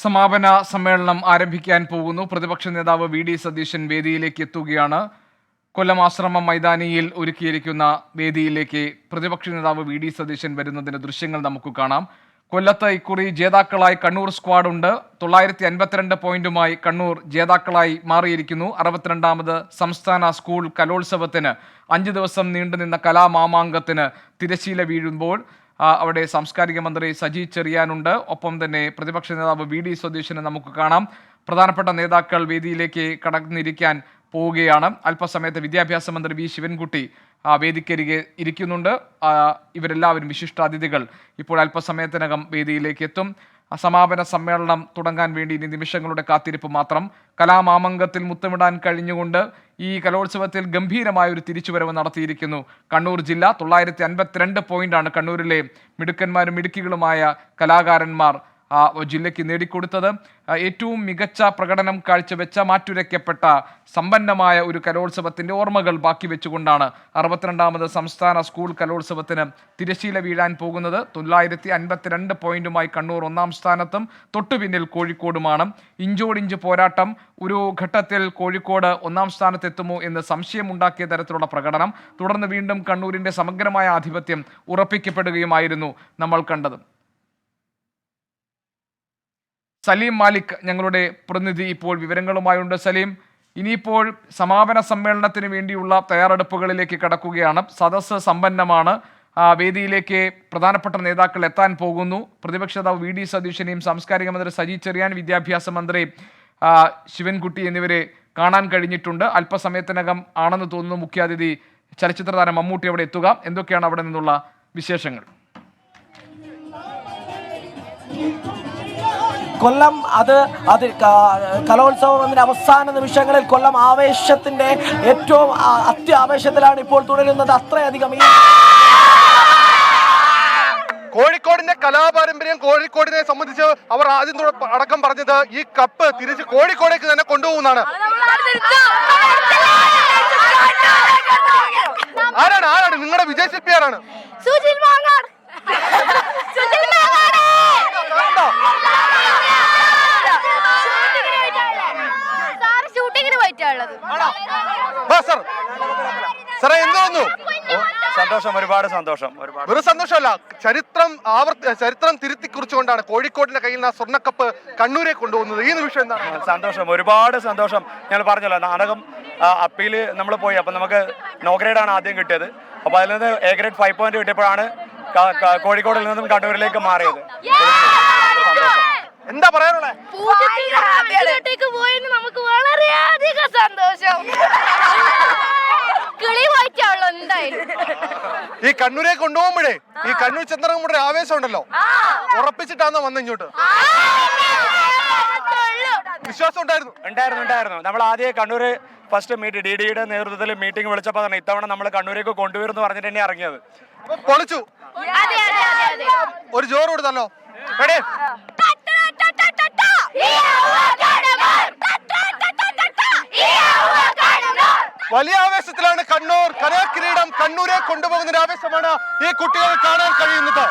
സമാപന സമ്മേളനം ആരംഭിക്കാൻ പോകുന്നു. പ്രതിപക്ഷ നേതാവ് വി.ഡി. സതീശൻ വേദിയിലേക്ക് എത്തുകയാണ്. കൊല്ലം ആശ്രമം മൈതാനിയിൽ ഒരുക്കിയിരിക്കുന്ന വേദിയിലേക്ക് പ്രതിപക്ഷ നേതാവ് വി.ഡി. സതീശൻ വരുന്നതിന്റെ ദൃശ്യങ്ങൾ നമുക്ക് കാണാം. കൊല്ലത്ത് ഇക്കുറി ജേതാക്കളായി കണ്ണൂർ സ്ക്വാഡ് ഉണ്ട്. 952 പോയിന്റുമായി കണ്ണൂർ ജേതാക്കളായി മാറിയിരിക്കുന്നു. 62ാമത് സംസ്ഥാന സ്കൂൾ കലോത്സവത്തിന് 5 ദിവസം നീണ്ടുനിന്ന കലാമാമാങ്കത്തിന് തിരശീല വീഴുമ്പോൾ അവിടെ സാംസ്കാരിക മന്ത്രി സജി ചെറിയാനുണ്ട്. ഒപ്പം തന്നെ പ്രതിപക്ഷ നേതാവ് വി.ഡി. സതീശനെ നമുക്ക് കാണാം. പ്രധാനപ്പെട്ട നേതാക്കൾ വേദിയിലേക്ക് കടന്നിരിക്കാൻ പോവുകയാണ്. അല്പസമയത്ത് വിദ്യാഭ്യാസ മന്ത്രി വി ശിവൻകുട്ടി വേദിക്കരികെ ഇരിക്കുന്നുണ്ട്. ഇവരെല്ലാവരും വിശിഷ്ടാതിഥികൾ ഇപ്പോൾ അല്പസമയത്തിനകം വേദിയിലേക്ക് എത്തും. സമാപന സമ്മേളനം തുടങ്ങാൻ വേണ്ടി ഇനി നിമിഷങ്ങളുടെ കാത്തിരിപ്പ് മാത്രം. കലാമാമംഗത്തിൽ മുത്തമിടാൻ കഴിഞ്ഞുകൊണ്ട് ഈ കലോത്സവത്തിൽ ഗംഭീരമായ ഒരു തിരിച്ചുവരവ് നടത്തിയിരിക്കുന്നു കണ്ണൂർ ജില്ല. 952 പോയിന്റാണ് കണ്ണൂരിലെ മിടുക്കന്മാരും മിടുക്കികളുമായ കലാകാരന്മാർ ജില്ലയ്ക്ക് നേടിക്കൊടുത്തത്. ഏറ്റവും മികച്ച പ്രകടനം കാഴ്ചവെച്ച മാറ്റുരയ്ക്കപ്പെട്ട സമ്പന്നമായ ഒരു കലോത്സവത്തിന്റെ ഓർമ്മകൾ ബാക്കി വെച്ചുകൊണ്ടാണ് 62ാമത് സംസ്ഥാന സ്കൂൾ കലോത്സവത്തിന് തിരശീല വീഴാൻ പോകുന്നത്. 952 പോയിന്റുമായി കണ്ണൂർ 1ാം സ്ഥാനത്തും തൊട്ടുപിന്നിൽ കോഴിക്കോടുമാണ്. ഇഞ്ചോടിഞ്ച് പോരാട്ടം. ഒരു ഘട്ടത്തിൽ കോഴിക്കോട് 1ാം സ്ഥാനത്തെത്തുമോ എന്ന് സംശയമുണ്ടാക്കിയ തരത്തിലുള്ള പ്രകടനം. തുടർന്ന് വീണ്ടും കണ്ണൂരിന്റെ സമഗ്രമായ ആധിപത്യം ഉറപ്പിക്കപ്പെടുകയുമായിരുന്നു നമ്മൾ കണ്ടത്. സലീം മാലിക് ഞങ്ങളുടെ പ്രതിനിധി ഇപ്പോൾ വിവരങ്ങളുമായുണ്ട്. സലീം, ഇനിയിപ്പോൾ സമാപന സമ്മേളനത്തിന് വേണ്ടിയുള്ള തയ്യാറെടുപ്പുകളിലേക്ക് കടക്കുകയാണ്. സദസ്സ് സമ്പന്നമാണ്. വേദിയിലേക്ക് പ്രധാനപ്പെട്ട നേതാക്കൾ എത്താൻ പോകുന്നു. പ്രതിപക്ഷ നേതാവ് വി.ഡി. സതീശനെയും സാംസ്കാരിക മന്ത്രി സജി ചെറിയാൻ, വിദ്യാഭ്യാസ മന്ത്രി ശിവൻകുട്ടി എന്നിവരെ കാണാൻ കഴിഞ്ഞിട്ടുണ്ട്. അല്പസമയത്തിനകം ആണെന്ന് തോന്നുന്നു മുഖ്യാതിഥി ചലച്ചിത്ര താരം മമ്മൂട്ടി അവിടെ എത്തുക. എന്തൊക്കെയാണ് അവിടെ നിന്നുള്ള വിശേഷങ്ങൾ? കൊല്ലം അത് കലോത്സവം അവസാന നിമിഷങ്ങളിൽ കൊല്ലം ആവേശത്തിന്റെ ഏറ്റവും അത്യാവേശത്തിലാണ് ഇപ്പോൾ തുടരുന്നത്. അത്രയധികം കോഴിക്കോടിന്റെ കലാപാരമ്പര്യം, കോഴിക്കോടിനെ സംബന്ധിച്ച് അവർ ആദ്യം അടക്കം പറഞ്ഞത് ഈ കപ്പ് തിരിച്ച് കോഴിക്കോടേക്ക് തന്നെ കൊണ്ടുപോകുന്നതാണ്. ആരാണ് നിങ്ങളുടെ വിജയശില്പി? ആരാണ്? സന്തോഷം, ഒരുപാട് സന്തോഷം. വെറും സന്തോഷമല്ല, ചരിത്രം തിരുത്തി കുറിച്ചുകൊണ്ടാണ് കോഴിക്കോടിന്റെ കയ്യിൽ നിന്ന് സ്വർണ്ണക്കപ്പ് കണ്ണൂരെ കൊണ്ടുപോകുന്നത്. ഈ നിമിഷം എന്താണ്? സന്തോഷം, ഒരുപാട് സന്തോഷം. ഞങ്ങൾ പറഞ്ഞല്ലോ, നാടകം അപ്പീൽ നമ്മൾ പോയി. അപ്പം നമുക്ക് നോ ഗ്രേഡ് ആണ് ആദ്യം കിട്ടിയത്. അപ്പോൾ അതിൽ നിന്ന് എ ഗ്രേഡ് 5 പോയിന്റ് കിട്ടിയപ്പോഴാണ് കോഴിക്കോടിൽ നിന്നും കണ്ണൂരിലേക്ക് മാറിയത്. എന്താ പറയാനുള്ളത്? നമുക്ക് വളരെയധികം സന്തോഷം. ഈ കണ്ണൂരെ കൊണ്ടുപോകുമ്പോഴേ ഈ കണ്ണൂർ ചന്ദ്രങ്ങളുടെ ആവേശം ഉണ്ടല്ലോ, ഉറപ്പിച്ചിട്ടാണോ വന്ന് ഇങ്ങോട്ട്? വിശ്വാസം ഉണ്ടായിരുന്നു. നമ്മൾ ആദ്യം കണ്ണൂര് ഫസ്റ്റ് DDയുടെ നേതൃത്വത്തിൽ മീറ്റിംഗ് വിളിച്ചപ്പോൾ തന്നെ ഇത്തവണ നമ്മൾ കണ്ണൂരേക്ക് കൊണ്ടുവരുമെന്ന് പറഞ്ഞിട്ട് തന്നെ ഇറങ്ങിയത്. പൊളിച്ചു. ഒരു ജോറ് കൊടുത്തല്ലോ. വലിയ ആവേശത്തിലാണ് കണ്ണൂർ. കലാകിരീടം കണ്ണൂരെ കൊണ്ടുപോകുന്ന ഒരു ആവേശമാണ് ഈ കുട്ടികൾ കാണാൻ കഴിയുന്നത്.